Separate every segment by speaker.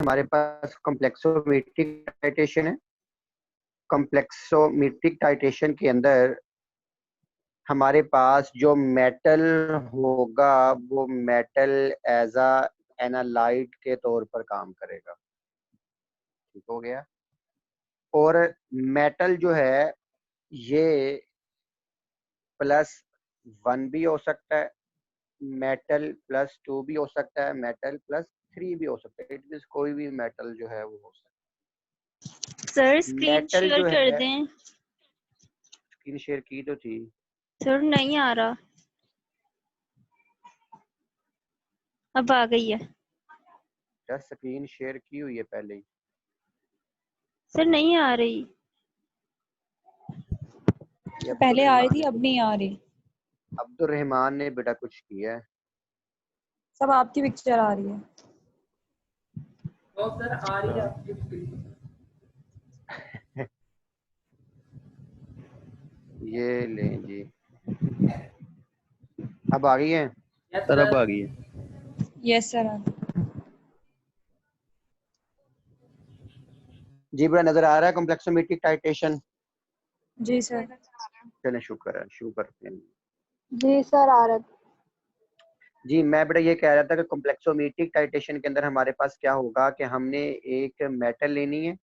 Speaker 1: हमारे पास complexometric titration है। Complexometric titration के अंदर हमारे पास जो मेटल होगा वो मेटल एज अ एनालाइट के तौर पर काम करेगा। ठीक हो गया। और मेटल जो है ये +1 भी हो सकता है, मेटल +2 भी हो सकता है, मेटल +3 भी हो सकता है। इट मीन्स कोई भी मेटल जो है वो हो सकता
Speaker 2: सर
Speaker 1: है।
Speaker 2: स्क्रीन
Speaker 1: मेटल
Speaker 2: शेयर
Speaker 1: जो
Speaker 2: कर
Speaker 1: है,
Speaker 2: दें।
Speaker 1: स्क्रीन शेयर की तो थी
Speaker 2: सर नहीं आ रहा, अब आ गई है।
Speaker 1: यार, स्क्रीन शेयर की हुई है पहले ही।
Speaker 2: सर नहीं आ रही।
Speaker 1: ये
Speaker 3: पहले आ रही
Speaker 1: अब्दुल रहमान
Speaker 3: थी,
Speaker 1: ने
Speaker 3: अब नहीं आ रही।
Speaker 1: अब्दुल रहमान ने बेटा कुछ किया है।
Speaker 3: सब आपकी पिक्चर आ रही है।
Speaker 4: तो सर आ रही है आपकी स्क्रीन।
Speaker 1: ये लें जी, अब आ गई है।
Speaker 5: सर अब आ गई है।
Speaker 3: Yes sir.
Speaker 1: जी बेटा, नजर आ रहा है कॉम्प्लेक्सोमेट्रिक टाइटेशन?
Speaker 3: जी सर।
Speaker 1: चलें, शुक्र है, शुरू करते हैं।
Speaker 3: जी सर आ रहा।
Speaker 1: जी मैं बेटा ये कह रहा था कि कॉम्प्लेक्सोमेट्रिक टाइटेशन के अंदर हमारे पास क्या होगा कि हमने एक मेटल लेनी है।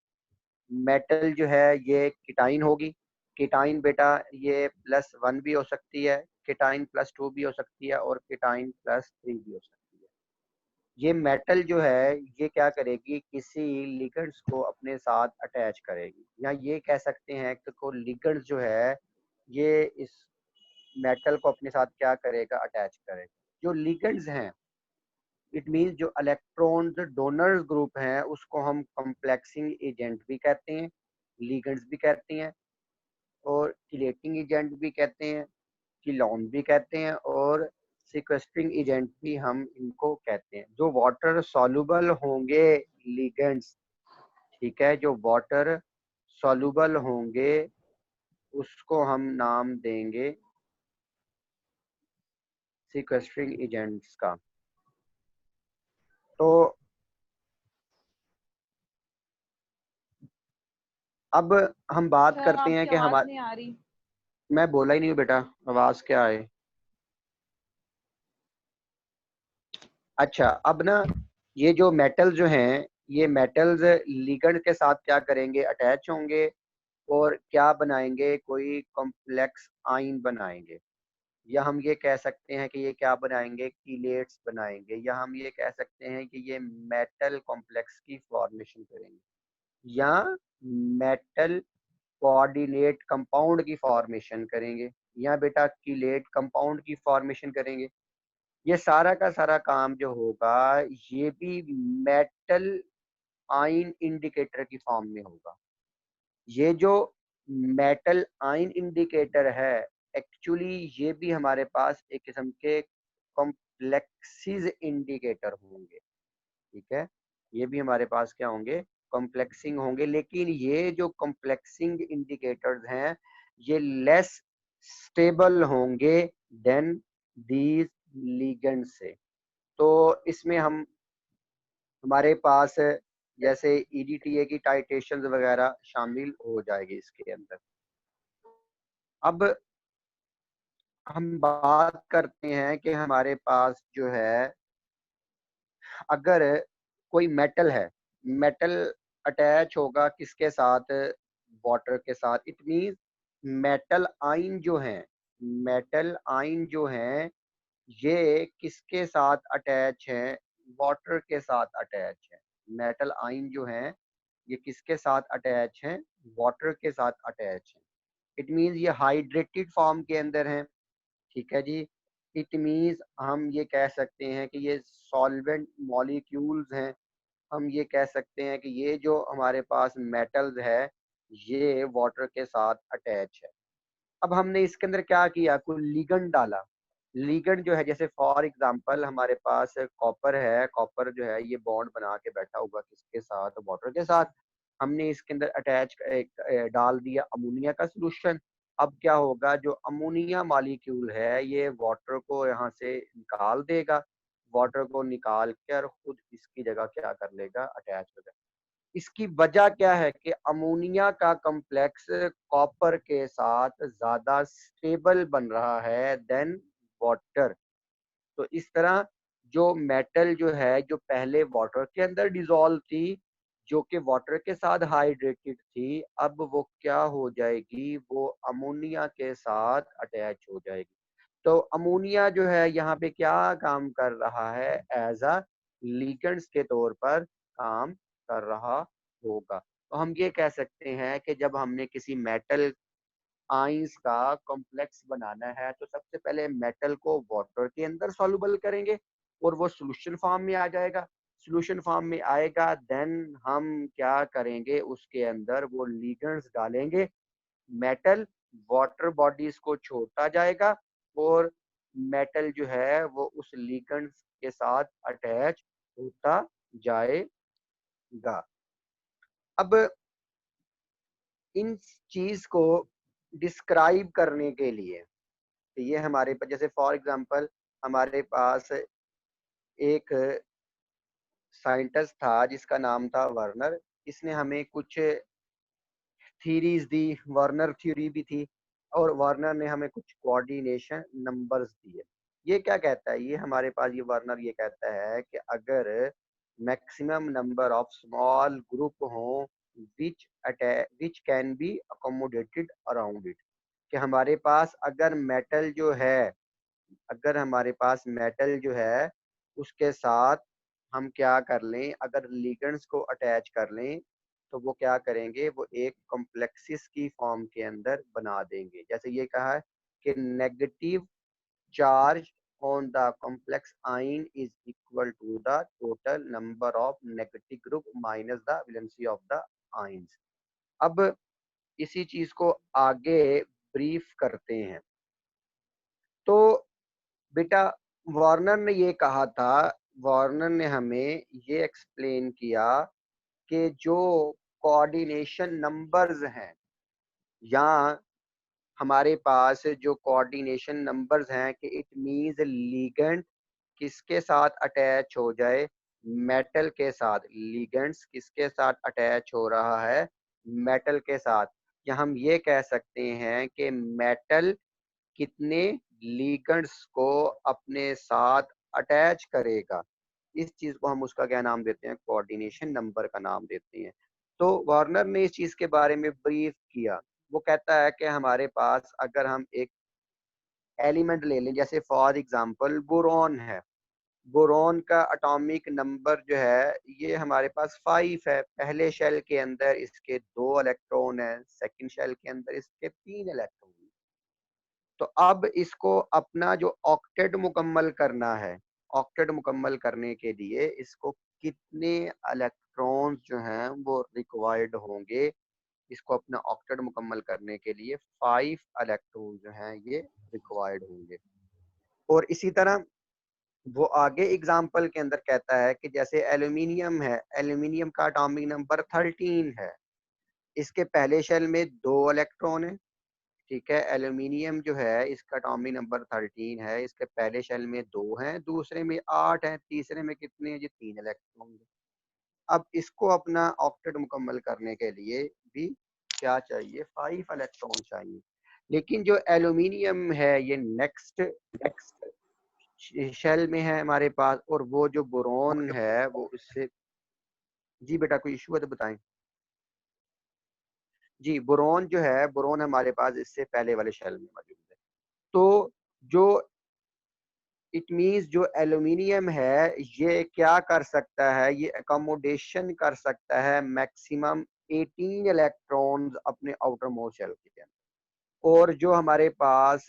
Speaker 1: मेटल जो है ये कीटाइन होगी। कीटाइन बेटा ये +1 भी हो सकती है, कीटाइन +2 भी हो सकती है, और कीटाइन +3 भी हो सकती है। ये मेटल जो है ये क्या करेगी, किसी लिगेंड्स को अपने साथ अटैच करेगी, या ये कह सकते हैं कि को लिगेंड्स जो है ये इस मेटल को अपने साथ क्या करेगा, अटैच करेगा। जो लिगेंड्स हैं, इट मीन्स जो इलेक्ट्रॉन्स डोनर्स ग्रुप हैं उसको हम कॉम्प्लेक्सिंग एजेंट भी कहते हैं, लिगेंड्स भी कहते हैं, और चिलेटिंग एजेंट भी कहते हैं, चिलॉन भी कहते हैं, और सिक्वेस्ट्रिंग एजेंट भी हम इनको कहते हैं। जो वाटर सॉल्युबल होंगे लिगेंड्स, ठीक है, जो वाटर सॉल्युबल होंगे उसको हम नाम देंगे सिक्वेस्ट्रिंग एजेंट्स का। तो अब हम बात करते हैं कि हमारे,
Speaker 3: नहीं आ रही।
Speaker 1: मैं बोला ही नहीं हूँ बेटा, आवाज क्या है। अच्छा, अब ना ये जो मेटल जो हैं, ये मेटल्स लिगेंड के साथ क्या करेंगे, अटैच होंगे, और क्या बनाएंगे, कोई कॉम्प्लेक्स आइन बनाएंगे। या हम ये कह सकते हैं कि ये क्या बनाएंगे, कीलेट्स बनाएंगे, या हम ये कह सकते हैं कि ये मेटल कॉम्प्लेक्स की फॉर्मेशन करेंगे, या मेटल कोऑर्डिनेट कंपाउंड की फॉर्मेशन करेंगे, या बेटा कीलेट कंपाउंड की फॉर्मेशन करेंगे। ये सारा का सारा काम जो होगा ये भी मेटल आइन इंडिकेटर की फॉर्म में होगा। ये जो मेटल आइन इंडिकेटर है, एक्चुअली ये भी हमारे पास एक किस्म के कॉम्प्लेक्सिस इंडिकेटर होंगे। ठीक है, ये भी हमारे पास क्या होंगे, कॉम्प्लेक्सिंग होंगे। लेकिन ये जो कॉम्प्लेक्सिंग इंडिकेटर्स हैं ये लेस स्टेबल होंगे देन दीज लिगेंड से। तो इसमें हम हमारे पास जैसे EDTA की टाइटेशन वगैरह शामिल हो जाएगी इसके अंदर। अब हम बात करते हैं कि हमारे पास जो है, अगर कोई मेटल है, मेटल अटैच होगा किसके साथ, वाटर के साथ। इट मींस मेटल आइन जो हैं, मेटल आइन जो हैं ये किसके साथ अटैच हैं, वाटर के साथ अटैच है। मेटल आइन जो हैं ये किसके साथ अटैच हैं, वाटर के साथ अटैच हैं। इट मींस ये हाइड्रेटेड फॉर्म के अंदर हैं। ठीक है जी। इट मींस हम ये कह सकते हैं कि ये सॉल्वेंट मॉलिक्यूल्स हैं। हम ये कह सकते हैं कि ये जो हमारे पास मेटल्स है ये वाटर के साथ अटैच है। अब हमने इसके अंदर क्या किया, कोई लिगेंड डाला। लिगेंड जो है, जैसे फॉर एग्जांपल हमारे पास कॉपर है, कॉपर जो है ये बॉन्ड बना के बैठा हुआ किसके साथ, वाटर के साथ। हमने इसके अंदर अटैच डाल दिया अमोनिया का सोल्यूशन। अब क्या होगा, जो अमोनिया मॉलिक्यूल है ये वाटर को यहाँ से निकाल देगा। वाटर को निकाल कर खुद इसकी जगह क्या कर लेगा, अटैच हो जाएगा। इसकी वजह क्या है कि अमोनिया का कॉम्प्लेक्स कॉपर के साथ ज्यादा स्टेबल बन रहा है देन वाटर। तो इस तरह जो मेटल जो है, जो पहले वाटर के अंदर डिसॉल्व थी, जो कि वाटर के साथ हाइड्रेटेड थी, अब वो क्या हो जाएगी, वो अमोनिया के साथ अटैच हो जाएगी। तो अमोनिया जो है यहाँ पे क्या काम कर रहा है, एज अ लिगेंड्स के तौर पर काम कर रहा होगा। तो हम ये कह सकते हैं कि जब हमने किसी मेटल आइंस का कॉम्प्लेक्स बनाना है तो सबसे पहले मेटल को वाटर के अंदर सॉल्युबल करेंगे और वो सॉल्यूशन फॉर्म में आ जाएगा। सॉल्यूशन फॉर्म में आएगा, देन हम क्या करेंगे, उसके अंदर वो लिगेंड्स डालेंगे। मेटल वाटर बॉडीज को छोड़ता जाएगा और मेटल जो है वो उस लिगेंड्स के साथ अटैच होता जाएगा। अब इन चीज को डिस्क्राइब करने के लिए, तो ये हमारे पास, जैसे फॉर एग्जांपल हमारे पास एक साइंटिस्ट था जिसका नाम था वर्नर। इसने हमें कुछ थीरीज दी, वर्नर थ्योरी भी थी, और वर्नर ने हमें कुछ कोऑर्डिनेशन नंबर्स दिए। ये क्या कहता है, ये हमारे पास ये वर्नर ये कहता है कि अगर maximum number of small group हो which can be accommodated around it, कि हमारे पास अगर मेटल जो है, अगर हमारे पास मेटल जो है उसके साथ हम क्या कर लें, अगर लिगेंड्स को अटैच कर लें तो वो क्या करेंगे, वो एक कॉम्प्लेक्सिस की फॉर्म के अंदर बना देंगे। जैसे ये कहा है कि negative charge on the complex ion is equal to the total number of negative group minus the valency of the ions. अब इसी चीज को आगे ब्रीफ करते हैं। तो बेटा वार्नर ने ये कहा था, वार्नर ने हमें ये एक्सप्लेन किया कि जो कोऑर्डिनेशन नंबर्स हैं, या हमारे पास जो कोऑर्डिनेशन नंबर्स हैं, कि इट मींस लिगेंड किसके साथ अटैच हो जाए, मेटल के साथ। लिगेंड्स किसके साथ अटैच हो रहा है, मेटल के साथ। या हम ये कह सकते हैं कि मेटल कितने लिगेंड्स को अपने साथ अटैच करेगा, इस चीज को हम उसका क्या नाम देते हैं, कोऑर्डिनेशन नंबर का नाम देते हैं। तो वार्नर ने इस चीज के बारे में ब्रीफ किया। वो कहता है कि हमारे पास अगर हम एक एलिमेंट ले लें, जैसे फॉर एग्जांपल बोरॉन है, बोरॉन का एटॉमिक नंबर जो है ये हमारे पास 5 है। पहले शेल के अंदर इसके 2 इलेक्ट्रॉन है, सेकंड शेल के अंदर इसके 3 इलेक्ट्रॉन। तो अब इसको अपना जो ऑक्टेट मुकम्मल करना है, ऑक्टेट मुकम्मल करने के लिए इसको कितने इलेक्ट्रॉन्स जो हैं वो रिक्वायर्ड होंगे, इसको अपना ऑक्टेट मुकम्मल करने के लिए 5 इलेक्ट्रॉन जो हैं ये रिक्वायर्ड होंगे। और इसी तरह वो आगे एग्जाम्पल के अंदर कहता है कि जैसे एल्यूमिनियम है, एल्यूमिनियम का एटॉमिक नंबर 13 है, इसके पहले शेल में 2 इलेक्ट्रॉन है। ठीक है, एल्यूमिनियम जो है इसका एटॉमिक नंबर 13 है, इसके पहले शेल में 2 हैं, दूसरे में 8 हैं, तीसरे में कितने हैं जी, 3 इलेक्ट्रॉन हैं। अब इसको अपना ऑक्टेट मुकम्मल करने के लिए भी क्या चाहिए, 5 इलेक्ट्रॉन चाहिए। लेकिन जो एल्यूमिनियम है ये नेक्स्ट नेक्स्ट शेल में है हमारे पास, और वो जो बोरॉन है वो इससे, जी बेटा कोई इशू है तो बताएं। जी बोरॉन जो है, बोरॉन हमारे पास इससे पहले वाले शेल में मौजूद है। तो जो इट मीन्स जो एल्यूमिनियम है ये क्या कर सकता है, ये अकोमोडेशन कर सकता है मैक्सिमम 18 इलेक्ट्रॉन्स अपने आउटर मोस्ट शेल के अंदर। और जो हमारे पास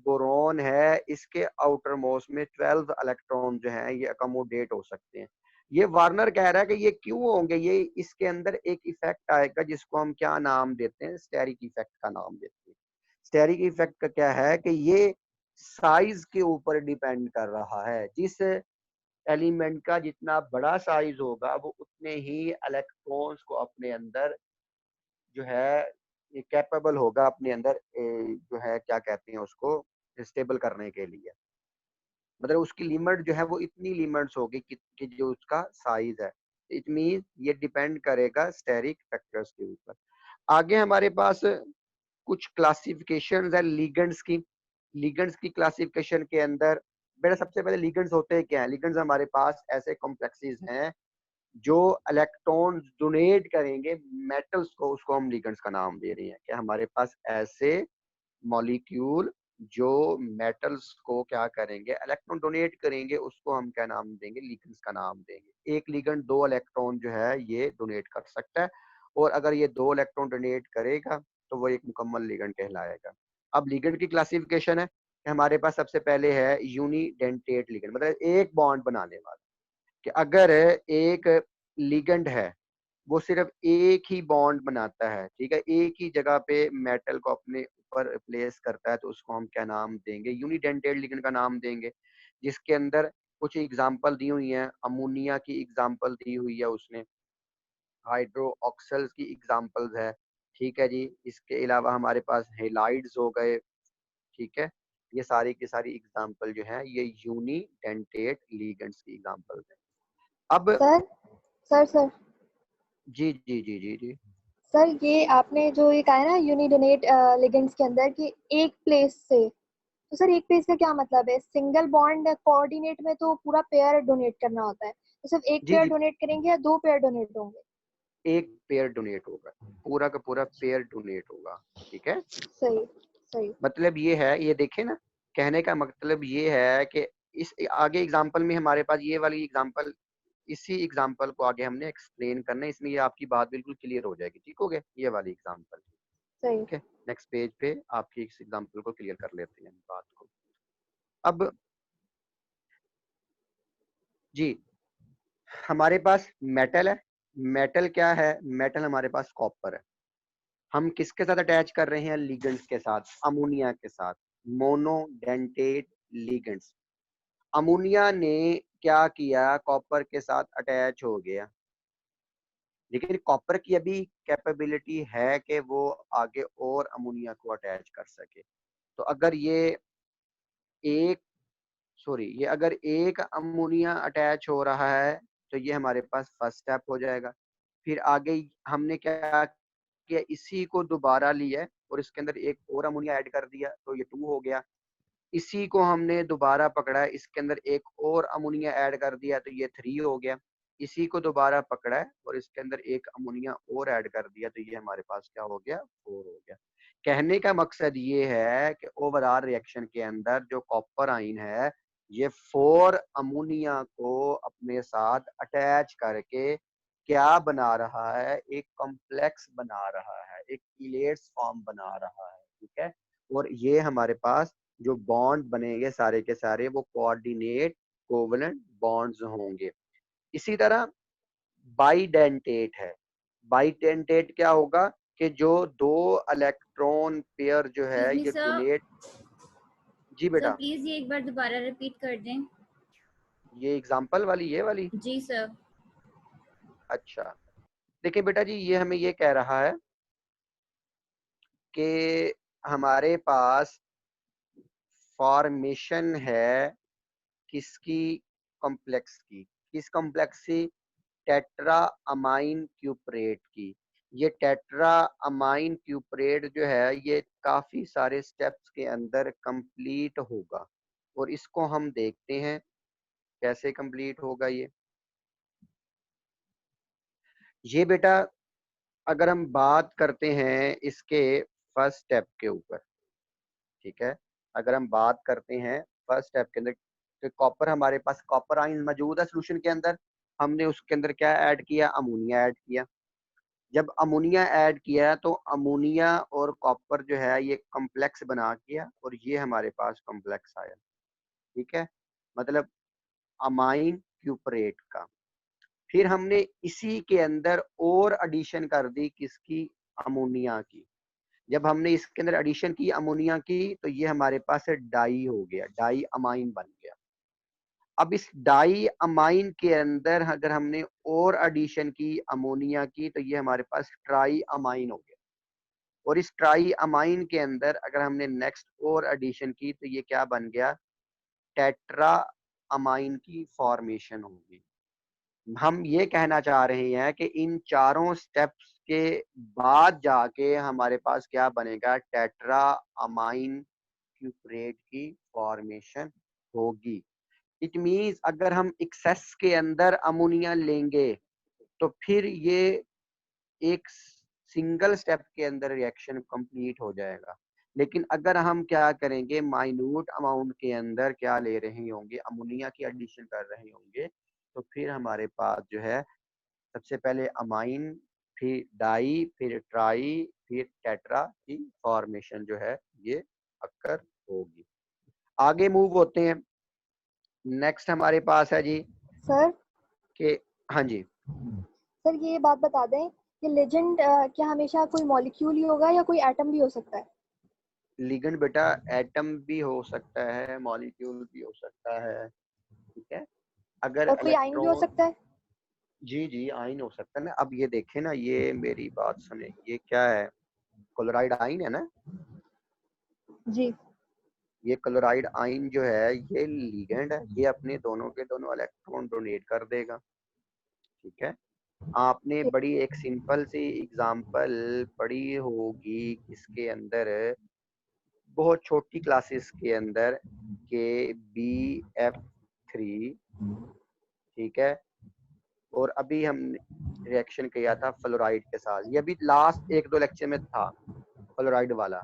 Speaker 1: बोरॉन है इसके आउटर मोस्ट में 12 इलेक्ट्रॉन जो हैं ये अकोमोडेट हो सकते हैं। ये वार्नर कह रहा है कि ये क्यों होंगे, ये इसके अंदर एक इफेक्ट आएगा जिसको हम क्या नाम देते हैं, स्टेरिक इफेक्ट का नाम देते हैं। स्टेरिक इफेक्ट का क्या है कि ये साइज के ऊपर डिपेंड कर रहा है। जिस एलिमेंट का जितना बड़ा साइज होगा वो उतने ही इलेक्ट्रॉन्स को अपने अंदर जो है ये कैपेबल होगा अपने अंदर जो है क्या कहते हैं उसको, स्टेबल करने के लिए। मतलब उसकी लिमिट जो है वो इतनी लिमिट्स होगी कि जो उसका साइज है। इट मीन ये डिपेंड करेगा स्टेरिक फैक्टर्स के ऊपर। आगे हमारे पास कुछ क्लासिफिकेशन है लिगेंड्स की। लिगेंड्स की क्लासिफिकेशन के अंदर बेटा सबसे पहले लिगेंड्स होते क्या हैं? लिगेंड्स हमारे पास ऐसे कॉम्प्लेक्सेस हैं जो इलेक्ट्रॉन डोनेट करेंगे मेटल्स को, उसको हम लिगेंड्स का नाम दे रहे हैं। कि हमारे पास ऐसे मॉलिक्यूल जो मेटल्स को क्या करेंगे, इलेक्ट्रॉन डोनेट करेंगे, उसको हम क्या नाम देंगे? लिगेंड्स का नाम देंगे। एक लिगेंड 2 इलेक्ट्रॉन जो है ये डोनेट कर सकता है, और अगर ये 2 इलेक्ट्रॉन डोनेट करेगा तो वो एक मुकम्मल लिगेंड कहलाएगा। अब लिगेंड की क्लासिफिकेशन है कि हमारे पास सबसे पहले है यूनिडेंटेट लिगेंड, मतलब एक बॉन्ड बनाने वाला। कि अगर एक लिगेंड है वो सिर्फ एक ही बॉन्ड बनाता है, ठीक है, एक ही जगह पे मेटल को अपने ऊपर प्लेस करता है, तो उसको हम क्या नाम देंगे? यूनिडेंटेट लिगेंड का नाम देंगे। जिसके अंदर कुछ एग्जांपल दी हुई हैं, अमोनिया की एग्जांपल दी हुई है उसने, हाइड्रो ऑक्सल्स की एग्जांपल्स है, ठीक है जी। इसके अलावा हमारे पास हेलाइड्स हो गए, ठीक है। ये सारी की सारी एग्जांपल जो है ये यूनिडेंटेट लिगेंड्स की एग्जांपल्स हैं। अब
Speaker 5: सर सर सर
Speaker 1: जी जी जी जी जी
Speaker 5: सर ये आपने जो ये कहा है ना यूनिडोनेट लिगेंड्स के अंदर कि एक प्लेस से, तो सर एक पेज का क्या मतलब है? सिंगल बॉन्ड कोऑर्डिनेट में तो पूरा पेयर डोनेट करना होता है, तो सिर्फ एक
Speaker 1: जी
Speaker 5: पेयर
Speaker 1: जी
Speaker 5: डोनेट करेंगे या 2 पेयर डोनेट होंगे?
Speaker 1: एक पेयर डोनेट होगा, पूरा का पूरा पेयर डोनेट होगा, ठीक है।
Speaker 5: सही सही।
Speaker 1: मतलब ये है, ये देखे ना, कहने का मतलब ये है कि इस आगे एग्जांपल में हमारे पास ये वाली एग्जांपल, इसी एग्जांपल को आगे हमने एक्सप्लेन करना है, इसमें ये आपकी बात बिल्कुल क्लियर हो जाएगी, ठीक हो गया ये वाली एग्जांपल,
Speaker 5: सही।
Speaker 1: ठीक है। नेक्स्ट पेज पे आपकी इस एग्जांपल को क्लियर कर लेते हैं बात को। अब जी हमारे पास मेटल है। मेटल क्या है? मेटल हमारे पास कॉपर है। हम किसके साथ अटैच कर रहे हैं? लिगेंड्स के साथ, अमोनिया के साथ, मोनोडेंटेट लिगेंड्स। अमोनिया ने क्या किया? कॉपर के साथ अटैच हो गया, लेकिन कॉपर की अभी कैपेबिलिटी है कि वो आगे और अमोनिया को अटैच कर सके। तो अगर एक ये अगर एक अमोनिया अटैच हो रहा है तो ये हमारे पास फर्स्ट स्टेप हो जाएगा। फिर आगे हमने क्या किया? इसी को दोबारा लिया और इसके अंदर एक और अमोनिया ऐड कर दिया, तो ये 2 हो गया। इसी को हमने दोबारा पकड़ा है, इसके अंदर एक और अमोनिया ऐड कर दिया, तो ये 3 हो गया। इसी को दोबारा पकड़ा है और इसके अंदर एक अमोनिया और ऐड कर दिया, तो ये हमारे पास क्या हो गया? 4 हो गया। कहने का मकसद ये है कि ओवरऑल रिएक्शन के अंदर जो कॉपर आयन है ये 4 अमोनिया को अपने साथ अटैच करके क्या बना रहा है? एक कॉम्प्लेक्स बना रहा है, एक इलेट्स फॉर्म बना रहा है, ठीक है। और ये हमारे पास जो बॉन्ड बनेंगे सारे के सारे वो कोऑर्डिनेट कोवलेंट बॉन्ड्स होंगे। इसी तरह बाइडेंटेट है। बाइडेंटेट क्या होगा? कि जो 2 इलेक्ट्रॉन पेयर जो है
Speaker 6: Excuse me,
Speaker 1: ये
Speaker 6: sir.
Speaker 1: डोनेट। जी
Speaker 6: सर
Speaker 1: बेटा,
Speaker 6: प्लीज ये एक बार दोबारा रिपीट कर दें।
Speaker 1: ये एग्जांपल वाली, ये वाली।
Speaker 6: जी सर।
Speaker 1: अच्छा, देखिए बेटा जी, ये हमें ये कह रहा है कि हमारे पास फॉर्मेशन है किसकी? कॉम्प्लेक्स की। किस कॉम्प्लेक्स की? टेट्रा अमाइन क्यूपरेट की। ये टेट्रा अमाइन क्यूपरेट जो है ये काफी सारे स्टेप्स के अंदर कंप्लीट होगा, और इसको हम देखते हैं कैसे कंप्लीट होगा ये बेटा अगर हम बात करते हैं इसके फर्स्ट स्टेप के ऊपर, ठीक है। अगर हम बात करते हैं फर्स्ट स्टेप के अंदर, तो कॉपर हमारे पास कॉपर आयन मौजूद है सोल्यूशन के अंदर, हमने उसके अंदर क्या ऐड किया? अमोनिया ऐड किया। जब अमोनिया ऐड किया तो अमोनिया और कॉपर जो है ये कॉम्प्लेक्स बना किया, और ये हमारे पास कॉम्प्लेक्स आया, ठीक है, मतलब अमाइन क्यूपरेट का। फिर हमने इसी के अंदर और एडिशन कर दी, किसकी? अमोनिया की। जब हमने इसके अंदर एडिशन की अमोनिया की तो ये हमारे पास डाई हो गया, डाई अमाइन बन गया। अब इस डाई अमाइन के अंदर अगर हमने और एडिशन की अमोनिया की तो ये हमारे पास ट्राई अमाइन हो गया, और इस ट्राई अमाइन के अंदर अगर हमने नेक्स्ट और एडिशन की तो ये क्या बन गया? टेट्रा अमाइन की फॉर्मेशन होगी। हम ये कहना चाह रहे हैं कि इन चारों स्टेप्स के बाद जाके हमारे पास क्या बनेगा, टेट्रा अमाइन क्यूप्रेट की फॉर्मेशन होगी। इट मीन्स अगर हम एक्सेस के अंदर अमोनिया लेंगे तो फिर ये एक सिंगल स्टेप के अंदर रिएक्शन कंप्लीट हो जाएगा। लेकिन अगर हम क्या करेंगे, माइन्यूट अमाउंट के अंदर क्या ले रहे होंगे, अमोनिया की एडिशन कर रहे होंगे, तो फिर हमारे पास जो है सबसे पहले अमाइन, फिर डाई, फिर ट्राई, फिर टेट्रा की फॉर्मेशन जो है ये अक्कर होगी। आगे मूव होते हैं। नेक्स्ट हमारे पास है जी
Speaker 5: सर
Speaker 1: कि हाँ जी
Speaker 5: सर ये बात बता दें कि लिगेंड क्या हमेशा कोई मॉलिक्यूल ही होगा या कोई एटम भी हो सकता है?
Speaker 1: लिगेंड बेटा एटम भी हो सकता है, मॉलिक्यूल भी हो सकता है, ठीक है। अगर
Speaker 5: और कोई आयन भी हो
Speaker 1: इलेक्ट्रॉन,
Speaker 5: सकता है?
Speaker 1: जी जी आयन हो सकता है ना। अब ये देखें ना, ये मेरी बात सुने, ये क्या है, क्लोराइड आयन है ना।
Speaker 5: जी
Speaker 1: ये क्लोराइड आयन जो है ये लिगेंड है, ये अपने दोनों के दोनों इलेक्ट्रॉन डोनेट कर देगा, ठीक है। आपने
Speaker 5: ठीक।
Speaker 1: बड़ी एक सिंपल सी एग्जांपल पढ़ी होगी इसके अंदर, बहुत छोटी क्लासेस के अंदर, के BF3, ठीक है। और अभी हम रिएक्शन किया था फ्लोराइड के साथ, ये अभी लास्ट एक दो लेक्चर में था फ्लोराइड वाला।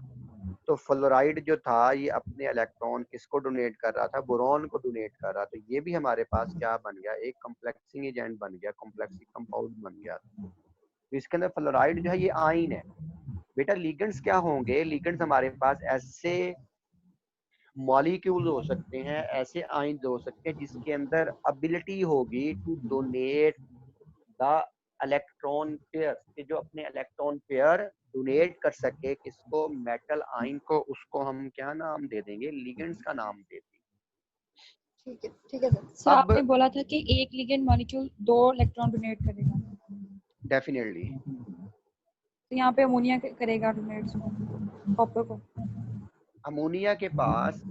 Speaker 1: तो फ्लोराइड जो था ये अपने इलेक्ट्रॉन किसको डोनेट कर रहा था, बोरॉन को डोनेट कर रहा था। तो ये भी हमारे पास क्या बन गया, एक कॉम्प्लेक्सिंग एजेंट बन गया, कॉम्प्लेक्सिंग कंपाउंड बन गया। तो इसके अंदर फ्लोराइड जो है ये आयन है। बेटा लिगेंड्स क्या होंगे, लिगेंड्स हमारे पास ऐसे मॉलिक्यूल हो सकते हैं, ऐसे आयन हो सकते हैं जिसके अंदर एबिलिटी होगी to donate the electron pair, कि जो अपने इलेक्ट्रॉन पेयर डोनेट कर सके किसको, मेटल आयन को। उसको हम क्या नाम दे देंगे, लिगेंड्स का नाम दे देंगे।
Speaker 5: ठीक है सर।
Speaker 3: सर
Speaker 1: अब
Speaker 3: आपने बोला था कि एक लिगेंड मॉलिक्यूल 2 इलेक्ट्रॉन डोनेट करेगा,
Speaker 1: डेफिनेटली
Speaker 3: तो यहाँ पे अमोनिया करेगा डोनेट कॉपर को।
Speaker 1: अमोनिया के पास,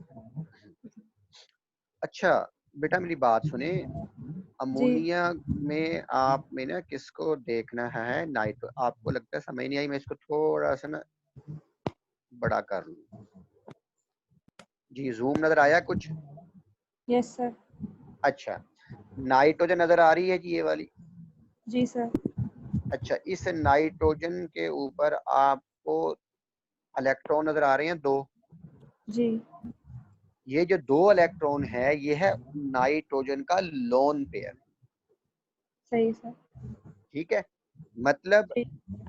Speaker 1: अच्छा बेटा मेरी बात सुने,
Speaker 3: जी
Speaker 1: अमोनिया में आप में ना किसको देखना है, नाइट्रो। आपको लगता है समझ नहीं आई, मैं इसको थोड़ा सा ना बड़ा कर लूं। जी जूम नजर आया कुछ?
Speaker 3: Yes sir.
Speaker 1: अच्छा, नाइट्रोजन नजर आ रही है जी ये वाली?
Speaker 3: जी सर।
Speaker 1: अच्छा, इस नाइट्रोजन के ऊपर आपको इलेक्ट्रॉन नजर आ रहे हैं दो।
Speaker 3: जी
Speaker 1: ये जो दो इलेक्ट्रॉन है ये है नाइट्रोजन का लोन पेयर,
Speaker 3: सही सर।
Speaker 1: ठीक है। मतलब
Speaker 3: जी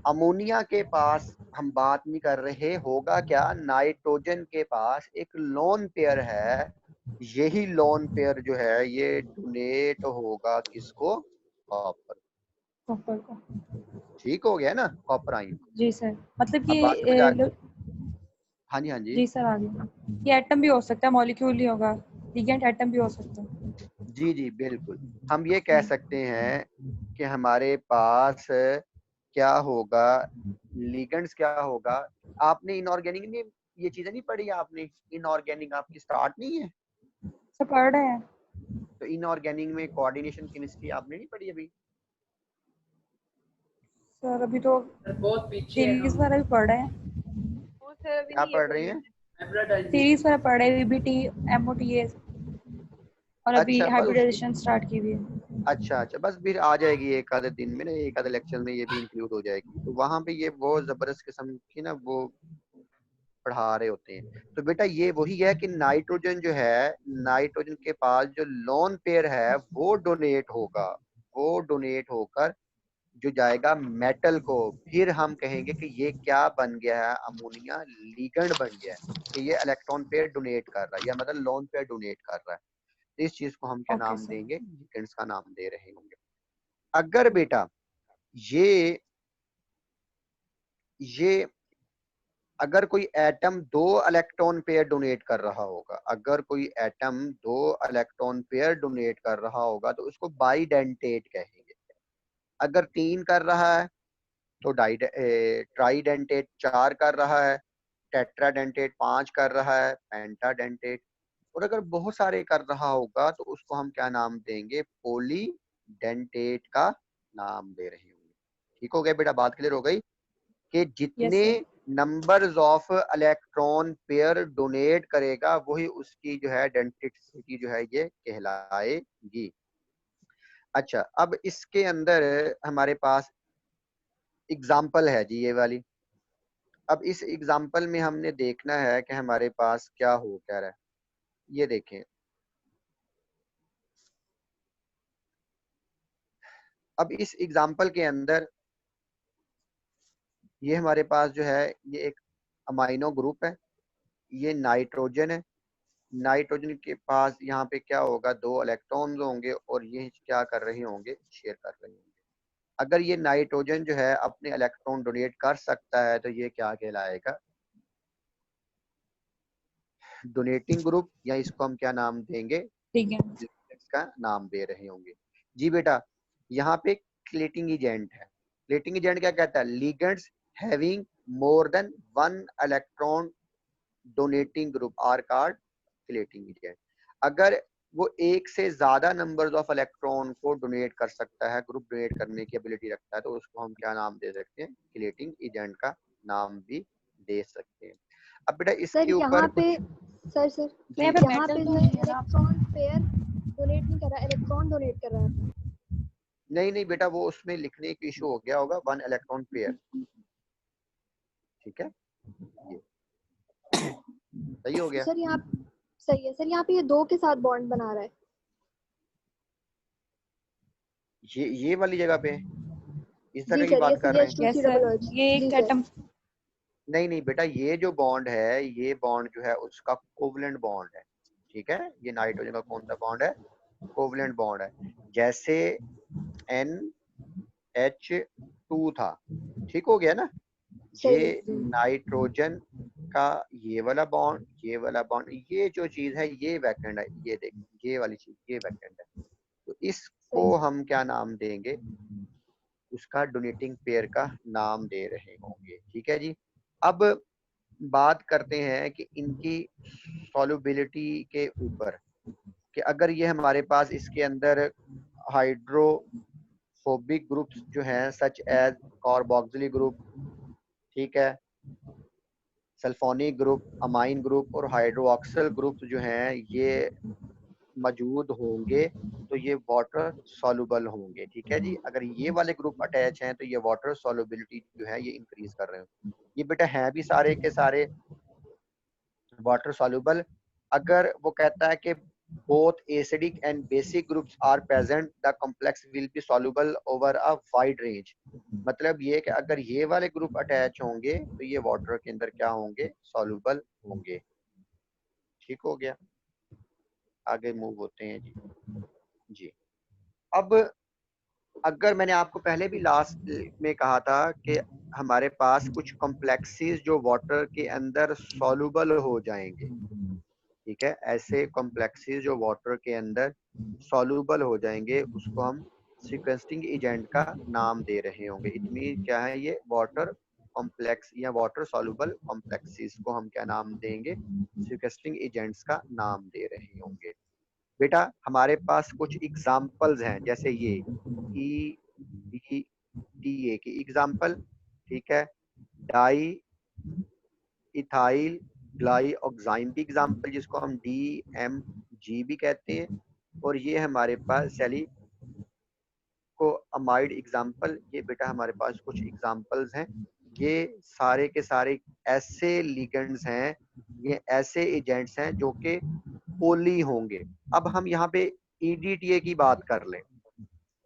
Speaker 1: अमोनिया के पास हम बात नहीं कर रहे, होगा क्या, नाइट्रोजन के पास एक लोन पेयर है। यही लोन पेयर जो है ये डोनेट होगा किसको, कॉपर।
Speaker 3: कॉपर को।
Speaker 1: ठीक हो गया ना, कॉपर आयन।
Speaker 3: जी सर, मतलब
Speaker 1: अब
Speaker 3: कि
Speaker 1: बात समझ आ गई? हाँ जी हाँ जी
Speaker 3: जी सर आ गया। ये एटम भी हो सकता है, मॉलिक्यूल ही होगा, लिगेंड एटम भी हो सकता है।
Speaker 1: जी जी बिल्कुल। हम ये कह सकते हैं कि हमारे पास क्या होगा, लिगेंड्स क्या होगा। आपने इनऑर्गेनिक में ये चीजें नहीं पढ़ी, आपने इनऑर्गेनिक आपकी स्टार्ट नहीं है?
Speaker 3: सब पढ़ रहे हैं
Speaker 1: तो इनऑर्गेनिक में कोऑर्डिनेशन केमिस्ट्री आपने नहीं पढ़ी अभी?
Speaker 3: सर, अभी तो
Speaker 4: सर बहुत पीछे है
Speaker 3: सीरीज
Speaker 4: हम।
Speaker 3: वगैरह भी पढ़ रहे हैं।
Speaker 1: क्या पढ़ रहे हैं?
Speaker 3: सीरीज वगैरह पढ़ रहे हैं, वीबीटी, एमओटीए, और अभी
Speaker 1: अच्छा बस उसकी,
Speaker 3: हाइब्रिडाइजेशन स्टार्ट की हुई है।
Speaker 1: अच्छा अच्छा, बस फिर आ जाएगी एक आधे दिन में ना, एक आधे लेक्चर में ये भी इंक्लूड हो जाएगी। तो वहां पे ये बहुत जबरदस्त किस्म की ना वो पढ़ा रहे होते हैं। तो बेटा ये वही है कि नाइट्रोजन जो है, नाइट्रोजन के पास जो लोन पेयर है वो डोनेट होगा, वो डोनेट होकर जो जाएगा मेटल को। फिर हम कहेंगे कि ये क्या बन गया है, अमोनिया लिगेंड बन गया है, कि ये इलेक्ट्रॉन पेयर डोनेट कर रहा है, या मतलब लोन पेयर डोनेट कर रहा है। तो इस चीज को हम क्या
Speaker 3: ओके
Speaker 1: नाम
Speaker 3: सर।
Speaker 1: देंगे, लिगेंड्स का नाम दे रहे होंगे। अगर बेटा ये अगर कोई एटम दो इलेक्ट्रॉन पेयर डोनेट कर रहा होगा, अगर कोई एटम दो इलेक्ट्रॉन पेयर डोनेट कर रहा होगा तो उसको बाइडेंटेट कहेंगे। अगर तीन कर रहा है तो ट्राइडेंटेट, चार कर रहा है टेट्राडेंटेट, पांच कर रहा है पेंटाडेंटेट, और अगर बहुत सारे कर रहा होगा तो उसको हम क्या नाम देंगे, पॉलीडेंटेट का नाम दे रहे होंगे। ठीक हो गया बेटा, बात क्लियर हो गई कि
Speaker 3: यस
Speaker 1: जितने
Speaker 3: sir.
Speaker 1: Numbers of electron pair donate करेगा वही उसकी जो है डेंसिटी जो है ये कहलाएगी। अच्छा, अब इसके अंदर हमारे पास एग्जाम्पल है जी ये वाली। अब इस एग्जाम्पल में हमने देखना है कि हमारे पास क्या हो क्या रहा है। ये देखें, अब इस एग्जाम्पल के अंदर ये हमारे पास जो है ये एक अमाइनो ग्रुप है, ये नाइट्रोजन है। नाइट्रोजन के पास यहाँ पे क्या होगा, 2 इलेक्ट्रॉन्स होंगे और ये क्या कर रहे होंगे, शेयर कर रहे होंगे। अगर ये नाइट्रोजन जो है अपने इलेक्ट्रॉन डोनेट कर सकता है तो ये क्या कहलाएगा, डोनेटिंग ग्रुप, या इसको हम क्या नाम देंगे,
Speaker 3: ठीक है।
Speaker 1: इसका नाम दे रहे होंगे। जी बेटा, यहाँ पे क्लेटिंग एजेंट है। क्लेटिंग एजेंट क्या कहता है, ligands having more than 1 electron donating group are called chelating agent. अगर वो एक से ज्यादा नंबर्स ऑफ इलेक्ट्रॉन को डोनेट कर सकता है, ग्रुप डोनेट करने की एबिलिटी रखता है, तो उसको हम क्या नाम दे सकते हैं, क्लेटिंग एजेंट का नाम भी दे सकते हैं। अब बेटा
Speaker 5: सर
Speaker 1: इसके
Speaker 5: यहाँ
Speaker 1: ऊपर
Speaker 5: पे
Speaker 1: कुछ
Speaker 5: सर
Speaker 3: तो यहाँ
Speaker 1: जी
Speaker 3: पे
Speaker 5: यहाँ
Speaker 3: मेटल
Speaker 5: पे
Speaker 3: तो
Speaker 5: जो है
Speaker 3: नहीं है ना।
Speaker 5: इलेक्ट्रॉन पेयर डोनेट नहीं कर रहा, इलेक्ट्रॉन डोनेट कर रहा है।
Speaker 1: नहीं नहीं बेटा, वो उसमें लिखने की इशू हो गया होगा, 1 इलेक्ट्रॉन पेयर। ठीक है, ये सही हो
Speaker 5: तो
Speaker 1: गया।
Speaker 5: सर यहाँ सही है सर, यहाँ पे ये 2 के साथ बॉन्ड बना रहा है।
Speaker 1: ये वाली जगह पे इस
Speaker 5: जी
Speaker 1: जगह की
Speaker 5: सर, ये
Speaker 1: बात कर रहे हैं।
Speaker 3: Yes
Speaker 5: CH2
Speaker 3: sir,
Speaker 5: double OH।
Speaker 3: ये
Speaker 5: जी
Speaker 3: एक
Speaker 5: सर।
Speaker 3: एटम।
Speaker 1: नहीं नहीं बेटा, ये जो बॉन्ड है, ये बॉन्ड जो है उसका कोवलेंट बॉन्ड है। ठीक है, ये नाइट्रोजन का कौन सा बॉन्ड है, कोवलेंट बॉन्ड है। जैसे NH2 था, ठीक हो गया ना,
Speaker 5: सही है
Speaker 1: ये नाइट्रोजन का ये वाला बॉन्ड, ये वाला बॉन्ड, ये जो चीज है ये वैकेंट है, ये देख, ये वाली चीज ये वैकेंट है। तो इसको
Speaker 5: सही।
Speaker 1: हम क्या नाम देंगे, उसका डोनेटिंग पेयर का नाम दे रहे होंगे। ठीक है जी। अब बात करते हैं कि इनकी सॉल्युबिलिटी के ऊपर, कि अगर ये हमारे पास इसके अंदर हाइड्रोफोबिक ग्रुप्स जो हैं सच एज कार्बोक्सिलिक ग्रुप, ठीक है, सल्फोनिक ग्रुप, अमाइन ग्रुप और हाइड्रोक्सिल ग्रुप्स जो हैं ये मौजूद होंगे तो ये वाटर सॉल्युबल होंगे। ठीक है जी, अगर ये वाले ग्रुप अटैच हैं तो ये वाटर सॉल्युबिलिटी जो है ये इंक्रीज कर रहे हैं। ये बेटा हैं भी सारे के सारे वाटर सॉल्युबल। अगर वो कहता है कि both acidic and basic groups are present, the complex will be soluble over a wide range। मतलब ये कि अगर ये वाले ग्रुप अटैच होंगे तो ये वाटर के अंदर क्या होंगे, सॉल्युबल होंगे। ठीक हो गया, आगे मूव होते हैं जी। जी, अब अगर मैंने आपको पहले भी लास्ट में कहा था कि हमारे पास कुछ कॉम्प्लेक्सेस जो वाटर के अंदर सॉल्युबल हो जाएंगे, ठीक है, ऐसे कॉम्प्लेक्सेस जो वाटर के अंदर सॉल्युबल हो जाएंगे उसको हम सीक्वेंसिंग एजेंट का नाम दे रहे होंगे। इट मीन क्या है, ये वाटर कॉम्प्लेक्स या वाटर सॉल्युबल कॉम्प्लेक्सेस को हम क्या नाम देंगे, सीक्वेंसिंग एजेंट्स का नाम दे रहे होंगे। बेटा हमारे पास कुछ एग्जाम्पल्स हैं, जैसे ये EDTA की एग्जाम्पल, ठीक है, डाई इथाइल ग्लाइऑक्साइन की एग्जाम्पल जिसको हम DMG भी कहते हैं, और ये हमारे पास सेली को अमाइड एग्जाम्पल। ये बेटा हमारे पास कुछ एग्जाम्पल्स हैं, ये सारे के सारे ऐसे लिगेंड्स हैं, ये ऐसे एजेंट्स हैं जो कि पोली होंगे। अब हम यहाँ पे EDTA की बात कर लें।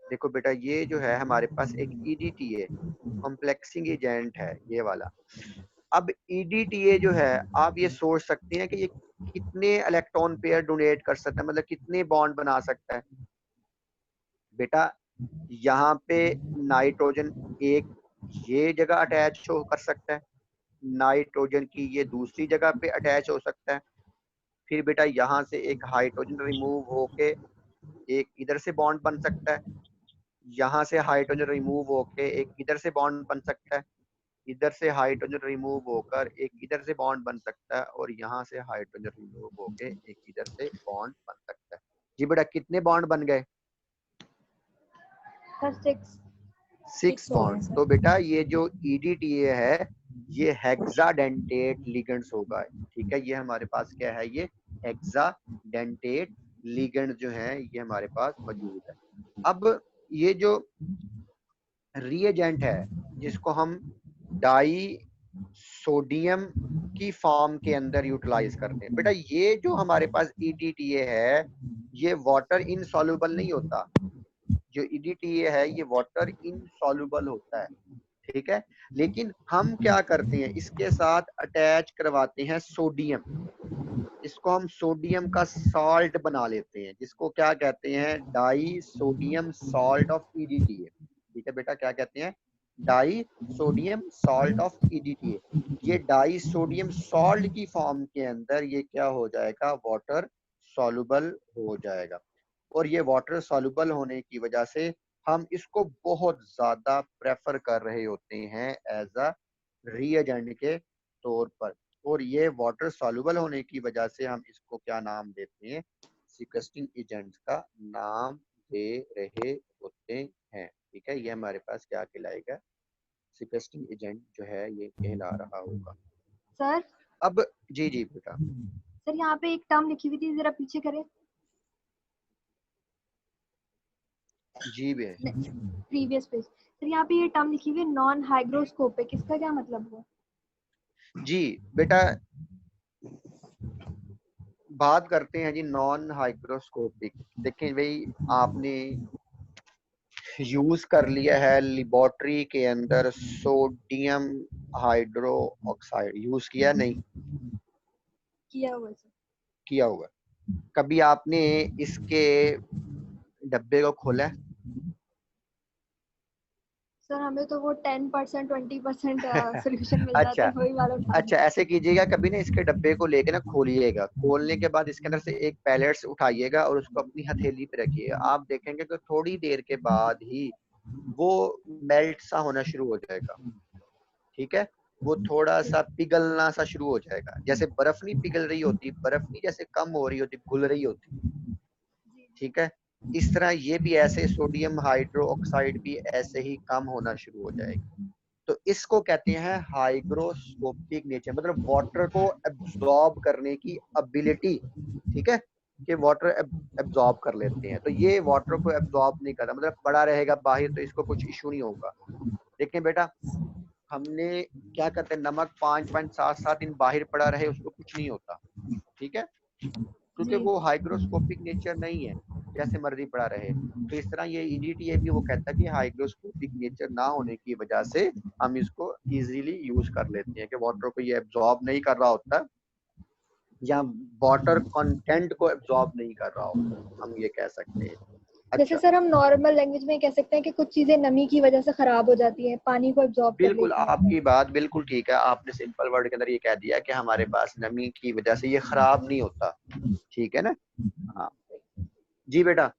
Speaker 1: देखो बेटा, ये जो है हमारे पास एक EDTA कॉम्प्लेक्सिंग एजेंट है, ये वाला। अब EDTA जो है, आप ये सोच सकते हैं कि ये कितने इलेक्ट्रॉन पेयर डोनेट कर सकता है, मतलब कितने बॉन्ड बना सकता है। बेटा यहाँ पे नाइट्रोजन एक ये जगह अटैच हो कर सकता है, नाइट्रोजन की ये दूसरी जगह पे अटैच हो सकता है, फिर बेटा यहाँ से एक हाइड्रोजन रिमूव होके एक इधर से बॉन्ड बन सकता है, यहाँ से हाइड्रोजन रिमूव होके एक इधर से बॉन्ड बन सकता है, इधर से हाइड्रोजन रिमूव होकर एक इधर से बॉन्ड बन सकता है और यहाँ से हाइड्रोजन रिमूव होके एक इधर से बॉन्ड बन सकता है। जी बेटा कितने बॉन्ड बन गए?
Speaker 5: सर 6
Speaker 1: 6
Speaker 3: हो गए
Speaker 1: बॉन्ड।
Speaker 3: सर।
Speaker 1: तो बेटा ये जो EDTA है ये हेक्साडेंटेट लिगेंड्स होगा। ठीक है, ये हमारे पास क्या है, ये हेक्साडेंटेट लिगेंड जो है ये हमारे पास मौजूद है। अब ये जो रिएजेंट है जिसको हम डाई सोडियम की फॉर्म के अंदर यूटिलाइज करते हैं, बेटा ये जो हमारे पास EDTA है ये वाटर इनसॉल्युबल नहीं होता। जो EDTA है ये वाटर इनसॉल्युबल होता है। ठीक है, लेकिन हम क्या करते हैं, इसके साथ अटैच करवाते हैं सोडियम। इसको हम सोडियम का सॉल्ट बना लेते हैं, जिसको क्या कहते हैं, die sodium salt of EDTA। ठीक है बेटा, क्या कहते हैं, die sodium salt of EDTA। ये डाई सोडियम सॉल्ट की फॉर्म के अंदर ये क्या हो जाएगा, वाटर सॉल्युबल हो जाएगा। और ये वाटर सॉल्युबल होने की वजह से हम इसको बहुत ज्यादा प्रेफर कर रहे होते हैं एज अ रिएजेंट के तौर पर। और ये वाटर सॉल्युबल होने की वजह से हम इसको क्या नाम देते हैं, सीक्वेस्टिंग एजेंट्स का नाम दे रहे होते हैं। ठीक है, ये हमारे पास क्या कहलाएगा, सीक्वेस्टिंग एजेंट जो है ये कहला रहा होगा।
Speaker 5: सर
Speaker 1: अब जी जी बेटा,
Speaker 5: सर यहाँ पे एक टर्म लिखी हुई थी, जरा पीछे करें।
Speaker 1: जी बे,
Speaker 5: प्रीवियस पेज। सर यहाँ पे ये टर्म लिखी हुई है नॉन हाइग्रोस्कोपिक, इसका क्या मतलब है?
Speaker 1: जी बेटा बात करते हैं जी नॉन हाइग्रोस्कोपिक। देखिए भाई, आपने यूज कर लिया है लेबोरेटरी के अंदर सोडियम हाइड्रो ऑक्साइड, यूज किया नहीं?
Speaker 5: किया हुआ है सर।
Speaker 1: किया हुआ। कभी आपने इसके डब्बे को खोला है?
Speaker 5: सर हमें तो वो 10% 20% सोल्यूशन मिल जाता
Speaker 1: अच्छा
Speaker 5: है, वही वाला उठा
Speaker 1: अच्छा, ऐसे कीजिएगा, कभी ना इसके डब्बे को लेके ना खोलिएगा, खोलने के बाद इसके अंदर से एक पैलेट्स उठाइएगा और उसको अपनी हथेली पे रखिएगा। आप देखेंगे कि थोड़ी देर के बाद ही वो मेल्ट सा होना शुरू हो जाएगा। ठीक है, वो थोड़ा सा पिघलना सा शुरू हो जाएगा, जैसे बर्फ नहीं पिघल रही होती, बर्फ नहीं जैसे कम हो रही होती, घुल रही होती। ठीक है, इस तरह ये भी ऐसे सोडियम हाइड्रो ऑक्साइड भी ऐसे ही कम होना शुरू हो जाएगी। तो इसको कहते हैं हाइग्रोस्कोपिक नेचर, मतलब वाटर को एब्जॉर्ब करने की एबिलिटी। ठीक है, कि वाटर एब्जॉर्ब कर लेते हैं। तो ये वाटर को एब्जॉर्ब नहीं करता, मतलब पड़ा रहेगा बाहर तो इसको कुछ इशू नहीं होगा। देखें बेटा, हमने क्या करते हैं, नमक 5.7 दिन बाहर पड़ा रहे उसको कुछ नहीं होता। ठीक है, क्योंकि
Speaker 5: जी।
Speaker 1: वो हाइग्रोस्कोपिक नेचर नहीं है, जैसे मर्जी पड़ा रहे। तो इस तरह ये EDTA भी वो कहता है कि हाइग्रोस्कोपिक नेचर ना होने की वजह से हम इसको इजीली यूज कर लेते हैं, कि वाटर को ये एब्जॉर्ब नहीं कर रहा होता या वाटर कंटेंट को एब्जॉर्ब नहीं कर रहा होता, हम ये कह सकते हैं।
Speaker 5: जैसे
Speaker 1: अच्छा,
Speaker 5: सर हम नॉर्मल लैंग्वेज में कह सकते हैं कि कुछ चीजें नमी की वजह से खराब हो जाती हैं, पानी को एब्जॉर्ब कर
Speaker 1: बिल्कुल
Speaker 5: लेती हैं।
Speaker 1: आपकी बात बिल्कुल ठीक है, आपने सिंपल वर्ड के अंदर ये कह दिया कि हमारे पास नमी की वजह से ये खराब नहीं होता। ठीक है ना? हाँ जी बेटा।